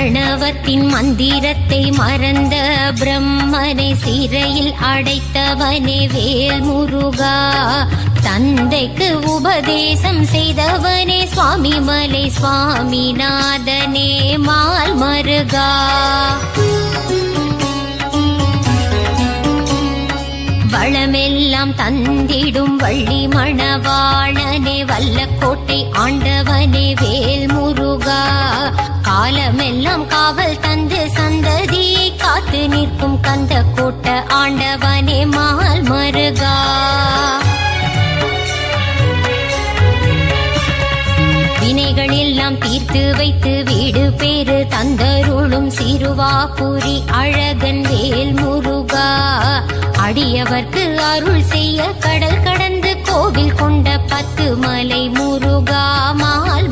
பிரணவத்தின் மந்திரத்தை மறந்த பிரம்மனை சிறையில் அடைத்தவனே வேல் முருகா. தந்தைக்கு உபதேசம் செய்தவனே சுவாமி மலை சுவாமிநாதனே மால் மருகா. வளமெல்லாம் தந்திடும் வள்ளி மணவாளனே வல்லக்கோட்டை ஆண்டவனே வேல் முருகா. காலமெல்லாம் காவல் தந்து சந்ததியை காத்து நிற்கும் கந்த கோட்ட ஆண்டவனே மால் மருகா. வினைகள் எல்லாம் தீர்த்து வைத்து வீடு பேரு தந்தருளும் சிறுவாபுரி அழகன் வேல் முருகா. அடியவர்க்கு அருள் செய்ய கடல் கடந்து கோவில் கொண்ட 10 மலை முருகா மால்